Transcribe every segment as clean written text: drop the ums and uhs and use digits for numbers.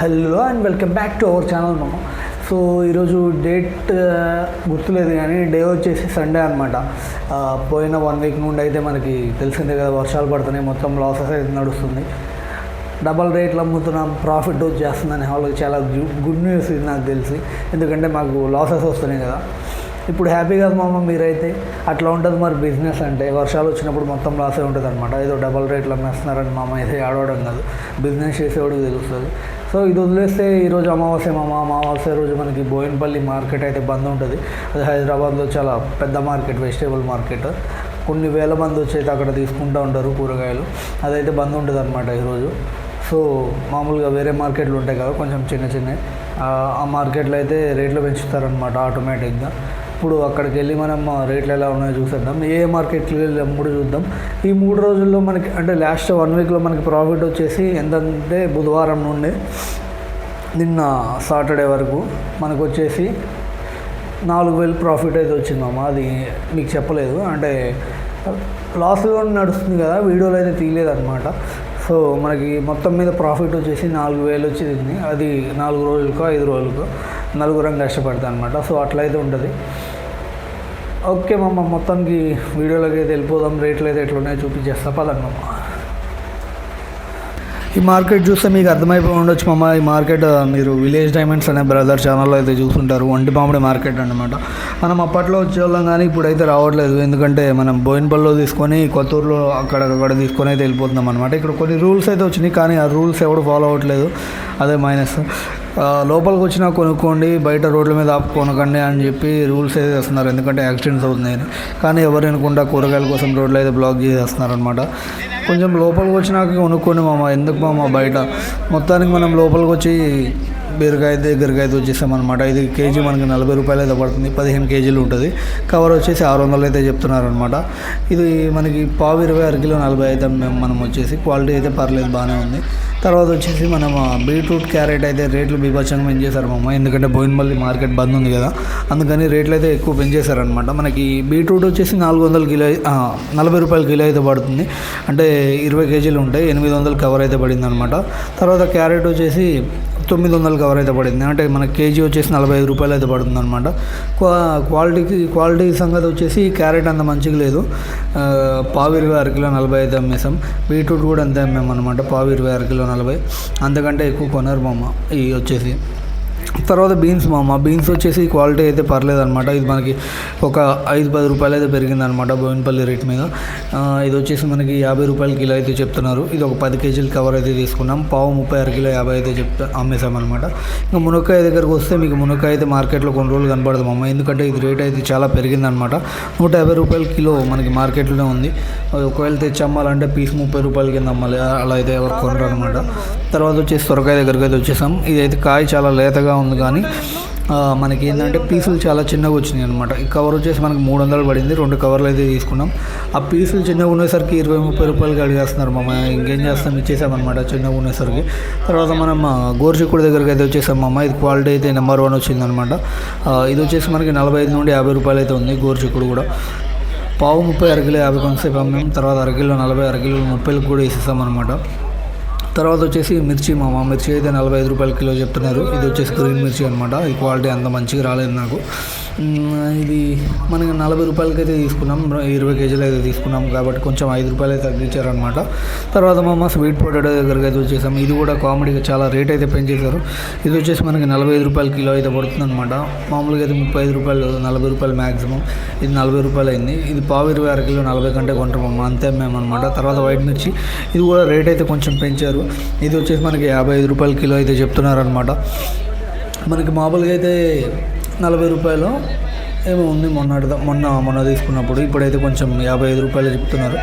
Hello and welcome back to our channel మామ. So ఈరోజు date గుర్తులేదు కానీ డే వచ్చేసి సండే అనమాట. పోయిన 1 వీక్ నుండి అయితే మనకి తెలిసిందే కదా, వర్షాలు పడుతున్నాయి, మొత్తం లాసెస్ అయితే నడుస్తుంది. డబల్ రేట్లు అమ్ముతున్నాం, ప్రాఫిట్ వచ్చేస్తుందని వాళ్ళకి చాలా గుడ్ న్యూస్ ఇది నాకు తెలిసి. ఎందుకంటే మాకు లాసెస్ వస్తున్నాయి కదా. ఇప్పుడు హ్యాపీ కదా మామ మీరైతే. అట్లా ఉంటుంది మరి బిజినెస్ అంటే. వర్షాలు వచ్చినప్పుడు మొత్తం లాసే ఉంటుంది అనమాట. ఏదో డబల్ రేట్లు అమ్మేస్తున్నారని మామ అయితే ఆడవడం కాదు, బిజినెస్ చేసేవాడికి తెలుస్తుంది. సో ఇది వదిలేస్తే ఈరోజు అమావాస్య మామ. అమావాస్య రోజు మనకి బోయినపల్లి మార్కెట్ అయితే బంద్ ఉంటుంది. అది హైదరాబాద్లో చాలా పెద్ద మార్కెట్, వెజిటేబుల్ మార్కెట్. కొన్ని వేల మంది వచ్చి అయితే అక్కడ తీసుకుంటూ ఉంటారు కూరగాయలు. అదైతే బంద్ ఉంటుంది అనమాట ఈరోజు. సో మామూలుగా వేరే మార్కెట్లు ఉంటాయి కదా కొంచెం చిన్న చిన్నవి, ఆ మార్కెట్లో అయితే రేట్లు పెంచుతారనమాట ఆటోమేటిక్గా. ఇప్పుడు అక్కడికి వెళ్ళి మనం రేట్లు ఎలా ఉన్నాయో చూసేద్దాం. ఏ మార్కెట్కి వెళ్ళి అమ్ముడు చూద్దాం. ఈ 3 రోజుల్లో మనకి అంటే లాస్ట్ 1 వీక్లో మనకి ప్రాఫిట్ వచ్చేసి ఎంతంటే బుధవారం నుండి నిన్న సాటర్డే వరకు మనకు వచ్చేసి 4,000 ప్రాఫిట్ అయితే వచ్చింది మామ. అది మీకు చెప్పలేదు, అంటే లాస్లో నడుస్తుంది కదా, వీడియోలో అయితే తీయలేదు అనమాట. సో మనకి మొత్తం మీద ప్రాఫిట్ వచ్చేసి 4,000 వచ్చింది. అది 4 రోజులకో 5 రోజులకో నలుగురం కష్టపడతాం అనమాట. సో అట్లయితే ఉంటుంది. ఓకే మమ్మ, మొత్తానికి వీడియోలోకి అయితే వెళ్ళిపోదాం. రేట్లు అయితే ఎట్లున్నాయో చూపించేస్తా పదండి మమ్మ. ఈ మార్కెట్ చూస్తే మీకు అర్థమైపోయి ఉండొచ్చు మమ్మ. ఈ మార్కెట్ మీరు విలేజ్ డైమండ్స్ అనే బ్రదర్ ఛానల్లో అయితే చూస్తుంటారు. ఒంటిపాముడి మార్కెట్ అనమాట. మనం అప్పట్లో వచ్చేవాళ్ళం కానీ ఇప్పుడైతే రావట్లేదు. ఎందుకంటే మనం బోయినపల్లిలో తీసుకొని కొత్తూరులో అక్కడ తీసుకొని అయితే వెళ్ళిపోతున్నాం అనమాట. ఇక్కడ కొన్ని రూల్స్ అయితే వచ్చినాయి, కానీ ఆ రూల్స్ ఎవడు ఫాలో అవ్వట్లేదు. అదే మైనస్. లోపలికి వచ్చినా కొనుక్కోండి, బయట రోడ్ల మీద ఆపు కొనకండి అని చెప్పి రూల్స్ అయితే వేస్తున్నారు. ఎందుకంటే యాక్సిడెంట్స్ అవుతున్నాయని. కానీ ఎవరు అనుకుంటా కూరగాయల కోసం రోడ్లు అయితే బ్లాక్ చేసేస్తున్నారు అనమాట. కొంచెం లోపలికి వచ్చినాక కొనుక్కోండి మామ. ఎందుకు మామ బయట. మొత్తానికి మనం లోపలికి వచ్చి బీరకాయ దగ్గరకాయ అయితే వచ్చేసామన్నమాట. ఇది కేజీ మనకి 40 రూపాయలు అయితే పడుతుంది. 15 కేజీలు ఉంటుంది. కవర్ వచ్చేసి 600 అయితే చెప్తున్నారనమాట. ఇది మనకి పావు 26 కిలో 40 అయితే మనం వచ్చేసి. క్వాలిటీ అయితే పర్లేదు, బాగానే ఉంది. తర్వాత వచ్చేసి మనం బీట్రూట్, క్యారెట్ అయితే రేట్లు బీభత్సంగా పెంచేశారు మామ. ఎందుకంటే బోయినపల్లి మార్కెట్ బంద్ ఉంది కదా, అందుకని రేట్లు అయితే ఎక్కువ పెంచేశారనమాట. మనకి బీట్రూట్ వచ్చేసి 400 కిలో 40 రూపాయల కిలో అయితే పడుతుంది. అంటే 20 కేజీలు ఉంటాయి. 800 కవర్ అయితే పడింది అనమాట. తర్వాత క్యారెట్ వచ్చేసి 900 కవర్ అయితే పడింది. అంటే మన కేజీ వచ్చేసి 45 రూపాయలు అయితే పడుతుంది అనమాట. క్వాలిటీ సంగతి వచ్చేసి క్యారెట్ అంత మంచిగా లేదు. పావు 26 కిలో 40 అయితే అమ్మేసాం. బీట్రూట్ కూడా అంతే అమ్మామన్నమాట. పావు 26 కిలో 40. అంతకంటే ఎక్కువ కొనరు మామ ఇవి వచ్చేసి. తర్వాత బీన్స్ మామ. బీన్స్ వచ్చేసి క్వాలిటీ అయితే పర్లేదు అనమాట. ఇది మనకి ఒక 5-10 రూపాయలు అయితే పెరిగిందనమాట బోయినపల్లి రేట్ మీద. ఇది వచ్చేసి మనకి 50 రూపాయల కిలో అయితే చెప్తున్నారు. ఇది ఒక 10 కేజీల కవర్ అయితే తీసుకున్నాం. పావు 36 కిలో 50 అయితే అమ్మేసామన్నమాట. ఇంకా మునక్కాయ దగ్గరకు వస్తే మీకు మునక్కాయ అయితే మార్కెట్లో కొన్ని రోజులు కనపడదు మామ. ఎందుకంటే ఇది రేట్ అయితే చాలా పెరిగిందనమాట. 150 రూపాయల కిలో మనకి మార్కెట్లోనే ఉంది. ఒకవేళ తెచ్చి అమ్మాలంటే పీస్ 30 రూపాయల కింద అమ్మాలి. అలా అయితే ఎవరు కొనరు అనమాట. తర్వాత వచ్చేసి సొరకాయ దగ్గరికి అయితే వచ్చేసాం. ఇదైతే కాయ చాలా లేతగా ఉంది, కానీ మనకి ఏంటంటే పీసులు చాలా చిన్నగా వచ్చినాయి అనమాట. ఈ కవర్ వచ్చేసి మనకి 300 పడింది. 2 కవర్లు అయితే తీసుకున్నాం. ఆ పీసులు చిన్నగా ఉండేసరికి 20-30 రూపాయలకి అడిగేస్తున్నారు మామ. ఇంకేం చేస్తాం, ఇచ్చేసామన్నమాట చిన్నగా ఉండేసరికి. తర్వాత మనం గోరుచిక్కుడు దగ్గరికి అయితే వచ్చేసాం మామ. ఇది క్వాలిటీ అయితే నెంబర్ 1 వచ్చిందనమాట. ఇది వచ్చేసి మనకి 45 నుండి 50 రూపాయలు అయితే ఉంది. గోరుచిక్కుడు కూడా పావు 36 కిలో 50 కొంతసేపు అమ్మాం. తర్వాత 1 కిలో 40, 1 కిలో 30 కూడా వేసేసామన్నమాట. తర్వాత వచ్చేసి మిర్చి మామ. మిర్చి అయితే 45 రూపాయల కిలో చెప్తున్నారు. ఇది వచ్చేసి గ్రీన్ మిర్చి అనమాట. ఈ క్వాలిటీ అంత మంచిగా రాలేదు నాకు. ఇది మనకి 40 రూపాయలకి అయితే తీసుకున్నాం. 20 కేజీలు అయితే తీసుకున్నాం కాబట్టి కొంచెం 5 రూపాయలు అయితే తగ్గించారనమాట. తర్వాత మామ స్వీట్ పొటాటో దగ్గరికి అయితే వచ్చేసాం. ఇది కూడా కామెడీగా చాలా రేట్ అయితే పెంచేశారు. ఇది వచ్చేసి మనకి 45 రూపాయల కిలో అయితే పడుతుంది అనమాట. మామూలుగా అయితే 35 రూపాయలు, 40 రూపాయలు మ్యాక్సిమం. ఇది 40 రూపాయలు అయింది. ఇది పావు 26 కిలో 40 కంటే కొంటాం మామ. అంతే మేమన్నమాట. తర్వాత వైట్ మిర్చి, ఇది కూడా రేట్ అయితే కొంచెం పెంచారు. ఇది వచ్చేసి మనకి 55 రూపాయల కిలో అయితే చెప్తున్నారనమాట. మనకి మామూలుగా అయితే 40 రూపాయలు ఏమో ఉంది మొన్న తీసుకున్నప్పుడు. ఇప్పుడైతే కొంచెం 55 రూపాయలు చెప్తున్నారు.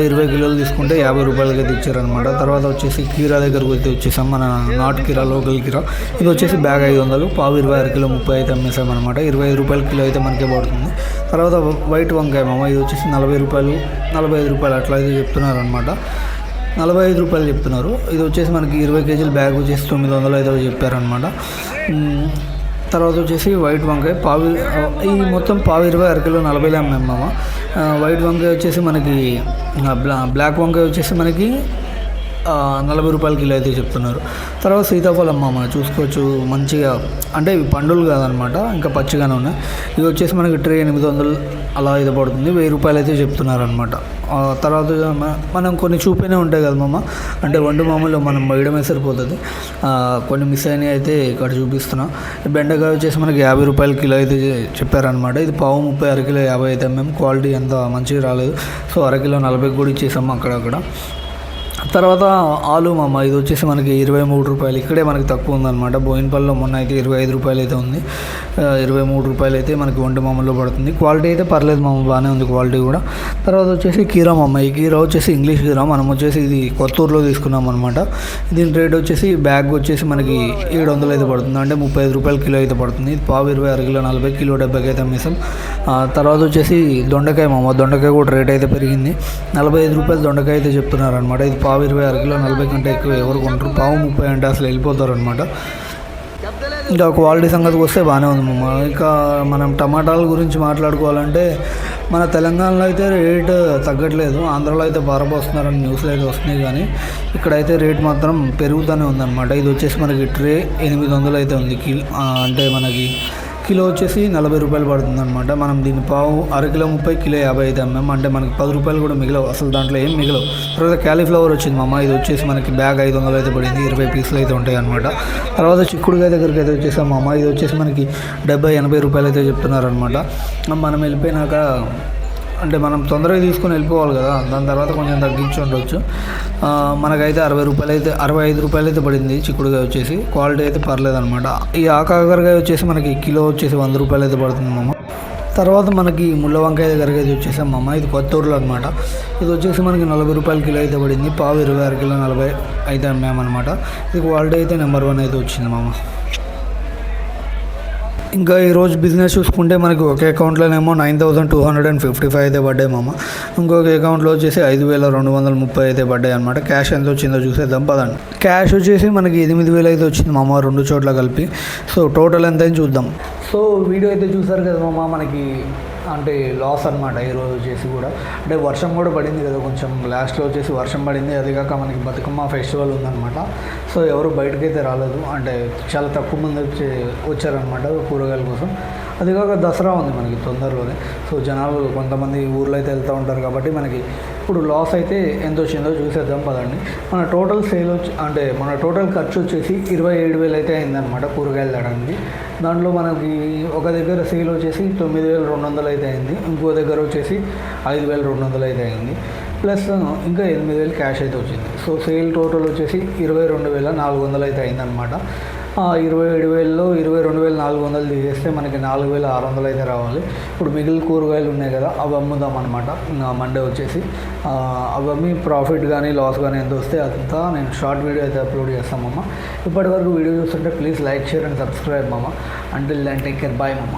20 కిలోలు తీసుకుంటే 50 రూపాయలకి అయితే ఇచ్చారనమాట. తర్వాత వచ్చేసి కీరా దగ్గరకు అయితే వచ్చేసాం. మన నాటు కీరా, లోకల్ కీరా. ఇది వచ్చేసి బ్యాగ్ 500, పావు 26 కిలో 30 అయితే అమ్మేసామన్నమాట. 25 రూపాయల కిలో అయితే మనకే పడుతుంది. తర్వాత వైట్ వంకాయ మామ. ఇది వచ్చేసి 40 రూపాయలు 45 రూపాయలు అట్లా అయితే చెప్తున్నారనమాట. 45 రూపాయలు చెప్తున్నారు. ఇది వచ్చేసి మనకి 20 కేజీల బ్యాగ్ వచ్చేసి 900 అయితే చెప్పారనమాట. తర్వాత వచ్చేసి వైట్ వంకాయ ఈ మొత్తం పావు 26 కిలో 40 అమ్మామా. వైట్ వంకాయ వచ్చేసి మనకి బ్లాక్ వంకాయ వచ్చేసి మనకి 40 రూపాయల కిలో అయితే చెప్తున్నారు. తర్వాత సీతాఫలం మామ చూసుకోవచ్చు మంచిగా, అంటే ఇవి పండులు కాదనమాట, ఇంకా పచ్చిగానే ఉన్నాయి. ఇవి వచ్చేసి మనకి ట్రే 800 అలా అయితే పడుతుంది, 1000 రూపాయలు అయితే చెప్తున్నారు అనమాట. తర్వాత మనం కొన్ని చూపినే ఉంటాయి కదా మామ, అంటే వండు మామూలు మనం వేయడమే సరిపోతుంది. కొన్ని మిస్ అయినవి అయితే ఇక్కడ చూపిస్తున్నా. బెండకాయ వచ్చేసి మనకి 50 రూపాయల కిలో అయితే చెప్పారనమాట. ఇది పావు 30, అరకిలో 50 అయితే మేము క్వాలిటీ అంత మంచిగా రాలేదు. సో అరకిలో 40 కూడా ఇచ్చేసాము అక్కడక్కడ. తర్వాత ఆలు మామ, ఇది వచ్చేసి మనకి 23 రూపాయలు. ఇక్కడే మనకి తక్కువ ఉందన్నమాట. బోయినపల్లిలో మొన్న అయితే 25 రూపాయలు అయితే ఉంది. 23 రూపాయలు అయితే మనకి వంట మామూలులో పడుతుంది. క్వాలిటీ అయితే పర్లేదు మామ, బాగానే ఉంది క్వాలిటీ కూడా. తర్వాత వచ్చేసి కీరా మామ, ఈ కీరా వచ్చేసి ఇంగ్లీష్ కీరా. మనం వచ్చేసి ఇది కొత్తూరులో తీసుకున్నాం అనమాట. దీని రేట్ వచ్చేసి బ్యాగ్ వచ్చేసి మనకి 700 అయితే పడుతుంది, అంటే 35 రూపాయల కిలో అయితే పడుతుంది. ఇది పావు 20, అరకిలో 40, కిలో 70 అయితే అమ్మేసాం. తర్వాత వచ్చేసి దొండకాయ మామ, దొండకాయ కూడా రేట్ అయితే పెరిగింది. 45 రూపాయలు దొండకాయ అయితే చెప్తున్నారు అనమాట. ఇది పావు 20, అరకిలో 40 కంటే ఎక్కువ ఎవరు కొంటారు. పావు 30 అంటే అసలు వెళ్ళిపోతారు అనమాట. ఇంకా క్వాలిటీ సంగతికి వస్తే బాగానే ఉంది మామ. ఇంకా మనం టమాటాల గురించి మాట్లాడుకోవాలంటే మన తెలంగాణలో అయితే రేటు తగ్గట్లేదు, ఆంధ్రాలో అయితే పారపోస్తున్నారని న్యూస్లో అయితే వస్తున్నాయి, కానీ ఇక్కడైతే రేట్ మాత్రం పెరుగుతూనే ఉందన్నమాట. ఇది వచ్చేసి మనకి ట్రే 800 అయితే ఉంది. అంటే మనకి కిలో వచ్చేసి 40 రూపాయలు పడుతుంది అనమాట. మనం దీన్ని పావు అరకిలో 30, కిలో 50 అయితే అమ్మాము, అంటే మనకి 10 రూపాయలు కూడా మిగలవు, అసలు దాంట్లో ఏం మిగలవు. తర్వాత క్యాలీఫ్లవర్ వచ్చింది మామ, ఇది వచ్చేసి మనకి బ్యాగ్ 500 అయితే పడింది, 20 పీసులు అయితే ఉంటాయి అనమాట. తర్వాత చిక్కుడుకాయ దగ్గరికి అయితే వచ్చేసాం మామ, ఇది వచ్చేసి మనకి 70-80 రూపాయలు అయితే చెప్తున్నారు అనమాట. మనం వెళ్ళిపోయినాక అంటే మనం తొందరగా తీసుకొని వెళ్ళిపోవాలి కదా, దాని తర్వాత కొంచెం తగ్గించి ఉండవచ్చు. మనకైతే 60 రూపాయలు అయితే 65 రూపాయలు అయితే పడింది చిక్కుడుకాయ వచ్చేసి. క్వాలిటీ అయితే పర్లేదు అనమాట. ఈ ఆకాకరకాయ వచ్చేసి మనకి కిలో వచ్చేసి 100 రూపాయలు అయితే పడుతుంది మామ. తర్వాత మనకి ముళ్ళ వంకాయ దగ్గరికి అయితే వచ్చేసాం మామ, ఇది కొత్తూరులో అనమాట. ఇది వచ్చేసి మనకి 40 రూపాయల కిలో అయితే పడింది, పావు 20, అరకిలో 40 అయితే అమ్మామన్నమాట. ఇది క్వాలిటీ అయితే నెంబర్ 1 అయితే వచ్చింది మామ. ఇంకా ఈరోజు బిజినెస్ చూసుకుంటే మనకి ఒక అకౌంట్లోనేమో 9255 అయితే పడ్డాయి మామ. ఇంకొక అకౌంట్లో వచ్చేసి 5230 అయితే పడ్డాయి అనమాట. క్యాష్ ఎంత వచ్చిందో చూసేద్దాం పదండి. క్యాష్ వచ్చేసి మనకి 8000 అయితే వచ్చింది మామ, 2 చోట్ల కలిపి. సో టోటల్ ఎంత అని చూద్దాం. సో వీడియో అయితే చూసారు కదా మామ, మనకి అంటే లాస్ అనమాట ఈరోజు వచ్చేసి కూడా. అంటే వర్షం కూడా పడింది కదా కొంచెం, లాస్ట్లో వచ్చేసి వర్షం పడింది. అది కాక మనకి బతుకమ్మ ఫెస్టివల్ ఉందన్నమాట. సో ఎవరు బయటకైతే రాలేదు, అంటే చాలా తక్కువ మంది వచ్చారనమాట కూరగాయల కోసం. అది కాక దసరా ఉంది మనకి తొందరలోనే. సో జనాలు కొంతమంది ఊర్లో అయితే వెళ్తూ ఉంటారు కాబట్టి మనకి ఇప్పుడు లాస్ అయితే ఎంత వచ్చిందో చూసేద్దాం పదండి. మన టోటల్ సేల్ అంటే మన టోటల్ ఖర్చు వచ్చేసి 27,000 అయితే అయిందనమాట కూరగాయలు తేడానికి. దాంట్లో మనకి ఒక దగ్గర సేల్ వచ్చేసి 9,200 అయితే అయింది, ఇంకో దగ్గర వచ్చేసి 5,200 అయితే అయింది, ప్లస్ ఇంకా 8,000 క్యాష్ అయితే వచ్చింది. సో సేల్ టోటల్ వచ్చేసి 22,400 అయితే అయిందనమాట. 27,000లో 22,400 తీసేస్తే మనకి 4,600 అయితే రావాలి. ఇప్పుడు మిగిలిన కూరగాయలు ఉన్నాయి కదా, అవి అమ్ముదాం అనమాట మండే వచ్చేసి. అవి అమ్మి ప్రాఫిట్ కానీ లాస్ కానీ ఎంత వస్తే అంతా నేను షార్ట్ వీడియో అయితే అప్లోడ్ చేస్తామమ్మ. ఇప్పటివరకు వీడియో చూస్తుంటే please like, share and subscribe మామ. Until then take care, bye మామ.